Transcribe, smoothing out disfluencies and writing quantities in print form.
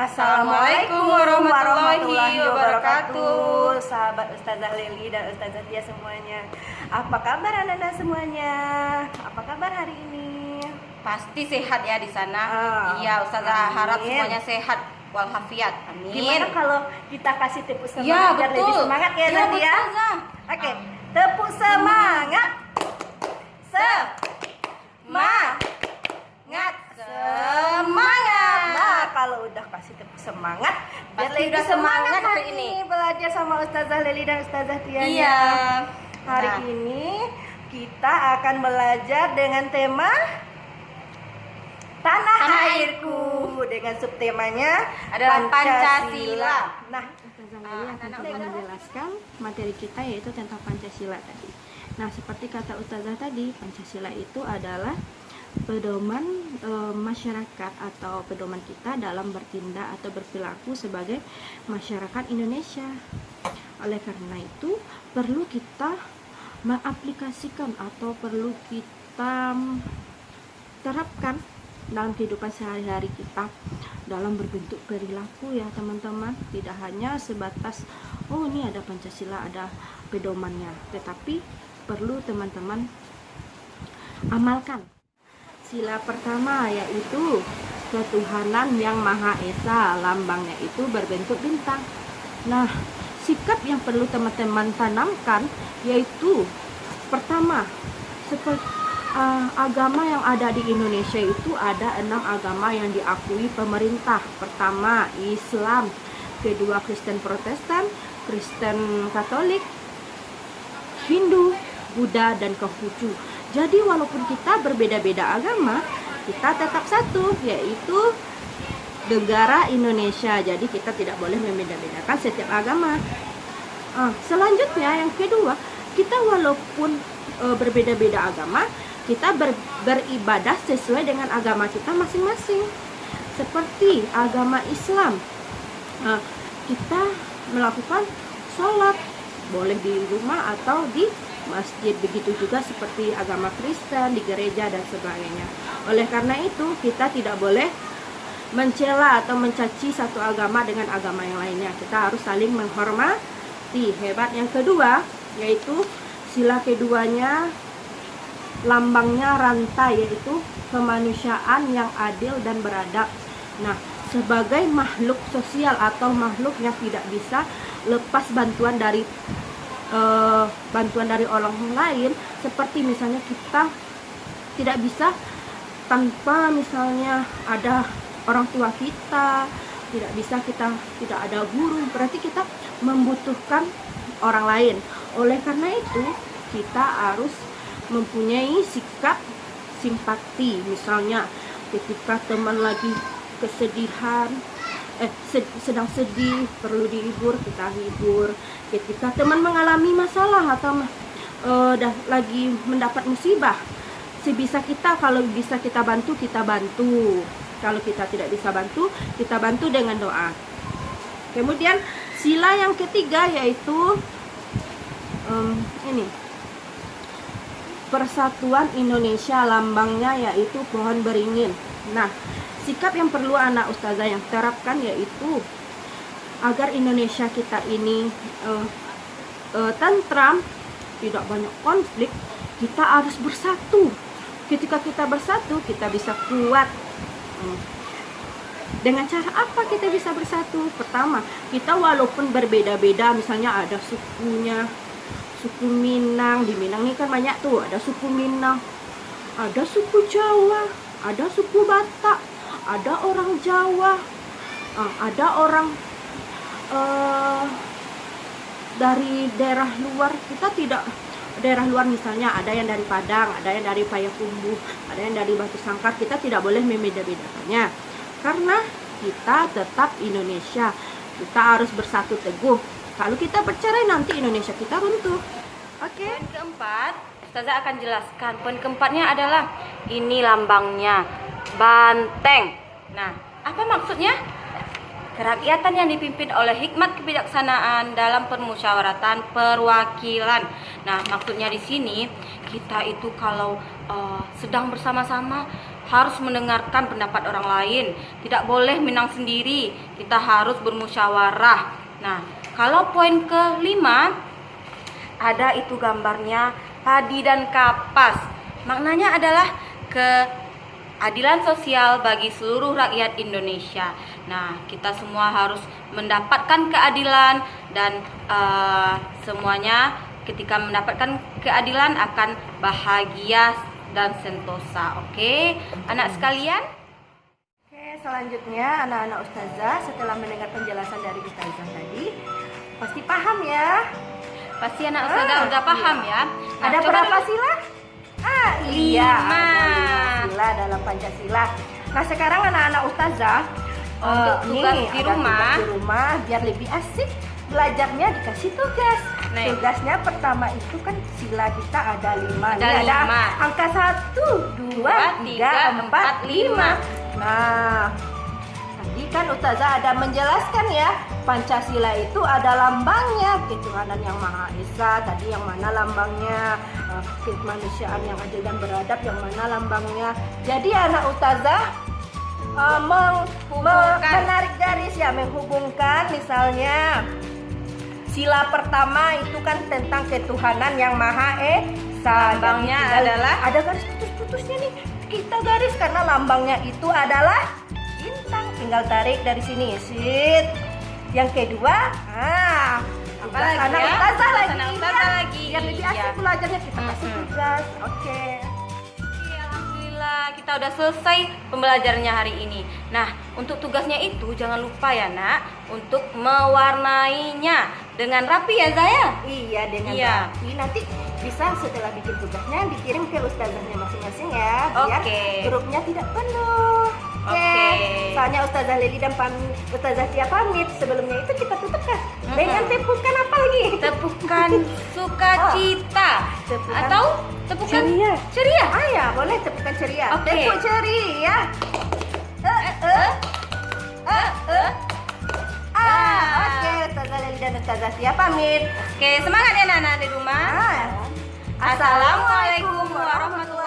Assalamualaikum warahmatullahi wabarakatuh. Sahabat Ustazah Leli dan Ustazah Tia semuanya. Apa kabar anak-anak semuanya? Apa kabar hari ini? Pasti sehat ya di sana. Iya, amin. Ustazah harap semuanya sehat walafiat. Amin. Gimana kalau kita kasih tepuk semangat Ya, biar lebih betul. semangat ya Ya, nanti ya? betul, Zah. Oke, tepuk semangat. Semangat. Nah, kalau udah kasih tepuk semangat, biar Pasti lebih udah semangat semangat hari hari ini ini. belajar sama Ustazah Leli dan Ustazah Tia. Iya. Hari Nah. ini kita akan belajar dengan tema Tanah Airku, dengan subtemanya adalah Pancasila. Nah, Ustazah Leli akan coba menjelaskan materi kita yaitu tentang Pancasila tadi. Nah, seperti kata Ustazah tadi, Pancasila itu adalah pedoman masyarakat atau pedoman kita dalam bertindak atau berperilaku sebagai masyarakat Indonesia. Oleh karena itu, perlu kita mengaplikasikan atau perlu kita terapkan dalam kehidupan sehari-hari kita dalam berbentuk perilaku ya teman-teman. Tidak hanya sebatas oh ini ada Pancasila, ada pedomannya, tetapi perlu teman-teman amalkan. Sila pertama yaitu ketuhanan yang Maha Esa, lambangnya itu berbentuk bintang. Nah, sikap yang perlu teman-teman tanamkan yaitu pertama, seperti agama yang ada di Indonesia itu ada 6 agama yang diakui pemerintah. Pertama Islam, kedua Kristen Protestan, Kristen Katolik, Hindu, Buddha, dan Konghucu. Jadi walaupun kita berbeda-beda agama, kita tetap satu, yaitu negara Indonesia. Jadi kita tidak boleh membeda-bedakan setiap agama. Selanjutnya yang kedua, kita walaupun berbeda-beda agama, kita beribadah sesuai dengan agama kita masing-masing. Seperti agama Islam, kita melakukan sholat boleh di rumah atau di masjid. Begitu juga seperti agama Kristen di gereja dan sebagainya. Oleh karena itu, kita tidak boleh mencela atau mencaci satu agama dengan agama yang lainnya. Kita harus saling menghormati. Hebat yang kedua yaitu sila keduanya, lambangnya rantai, yaitu kemanusiaan yang adil dan beradab. Nah, sebagai makhluk sosial atau makhluk yang tidak bisa lepas bantuan dari orang lain, seperti misalnya kita tidak bisa tanpa misalnya ada orang tua kita, tidak bisa kita tidak ada guru, berarti kita membutuhkan orang lain. Oleh karena itu, kita harus mempunyai sikap simpati. Misalnya ketika teman lagi kesedihan, sedang sedih, perlu dihibur, kita hibur. Ketika teman mengalami masalah atau lagi mendapat musibah, sebisa kita, kalau bisa kita bantu, kita bantu. Kalau kita tidak bisa bantu, kita bantu dengan doa. Kemudian sila yang ketiga yaitu ini Persatuan Indonesia, lambangnya yaitu pohon beringin. Nah, sikap yang perlu anak ustazah yang terapkan yaitu agar Indonesia kita ini tentram, tidak banyak konflik, kita harus bersatu. Ketika kita bersatu, kita bisa kuat. Dengan cara apa kita bisa bersatu? Pertama, kita walaupun berbeda-beda, misalnya ada sukunya, suku Minang. Di Minang ini kan banyak tuh, ada suku Minang, ada suku Jawa, ada suku Batak, ada orang Jawa, ada orang dari daerah luar. Kita tidak, daerah luar misalnya ada yang dari Padang, ada yang dari Payakumbuh, ada yang dari Batu Sangkar. Kita tidak boleh membeda-bedakannya, karena kita tetap Indonesia. Kita harus bersatu teguh. Kalau kita bercerai, nanti Indonesia kita runtuh. Oke. Poin keempat, Ustazah akan jelaskan. Poin keempatnya adalah ini lambangnya, banteng. Nah, apa maksudnya? Kerakyatan yang dipimpin oleh hikmat kebijaksanaan dalam permusyawaratan perwakilan. Nah, maksudnya di sini kita itu kalau sedang bersama-sama harus mendengarkan pendapat orang lain. Tidak boleh menang sendiri. Kita harus bermusyawarah. Nah, kalau poin kelima, ada itu gambarnya padi dan kapas. Maknanya adalah keadilan sosial bagi seluruh rakyat Indonesia. Nah, kita semua harus mendapatkan keadilan dan semuanya ketika mendapatkan keadilan akan bahagia dan sentosa. Oke, anak sekalian? Oke, selanjutnya anak-anak ustazah setelah mendengar penjelasan dari ustazah tadi pasti paham ya. Pasti anak ustazah udah paham ya. Nah, Ada coba berapa dulu. sila? Iya, Lima. ada 5 sila dalam Pancasila. Nah, sekarang anak-anak ustazah Untuk tugas nih, di ada rumah. tugas di rumah biar lebih asik belajarnya dikasih tugas. Nih. Tugasnya pertama itu kan sila kita ada 5. Ada Nih, 5. angka 1, 2, 3, 4, 5. Nah, tadi kan Ustazah ada menjelaskan ya, Pancasila itu ada lambangnya, ketuhanan yang Maha Esa. Tadi yang mana lambangnya, kemanusiaan yang adil dan beradab yang mana lambangnya. Jadi anak Ustazah menarik garis ya, menghubungkan misalnya sila pertama itu kan tentang ketuhanan yang Maha Esa. Lambangnya Jadi tinggal adalah? ada garis putus-putusnya nih. Kita garis karena lambangnya itu adalah bintang. Tinggal tarik dari sini. Sit. Yang kedua, tugas lagi anak ya? ustazah Tugas lagi. anak Iya. ustazah lagi. Biar lebih asik Iya. belajarnya kita kasih tugas. Oke. Alhamdulillah, kita udah selesai pembelajarannya hari ini. Nah, untuk tugasnya itu jangan lupa ya nak, untuk mewarnainya dengan rapi ya Zaya. Iya, dengan Iya. rapi. Nanti bisa setelah bikin tugasnya dikirim ke ustazahnya masing-masing ya, biar Oke. grupnya tidak penuh. Oke. Soalnya Ustazah Leli dan Ustazah Tia pamit. Sebelumnya itu kita tutup kan dengan tepukan apa lagi? Tepukan sukacita Tepukan atau tepukan ceria. ceria. Ya, boleh tepukan ceria. Oke. Tepuk ceria. Oke, Ustazah Leli dan Ustazah Tia pamit. Oke, semangat ya Nana di rumah. Ah. Assalamualaikum warahmatullahi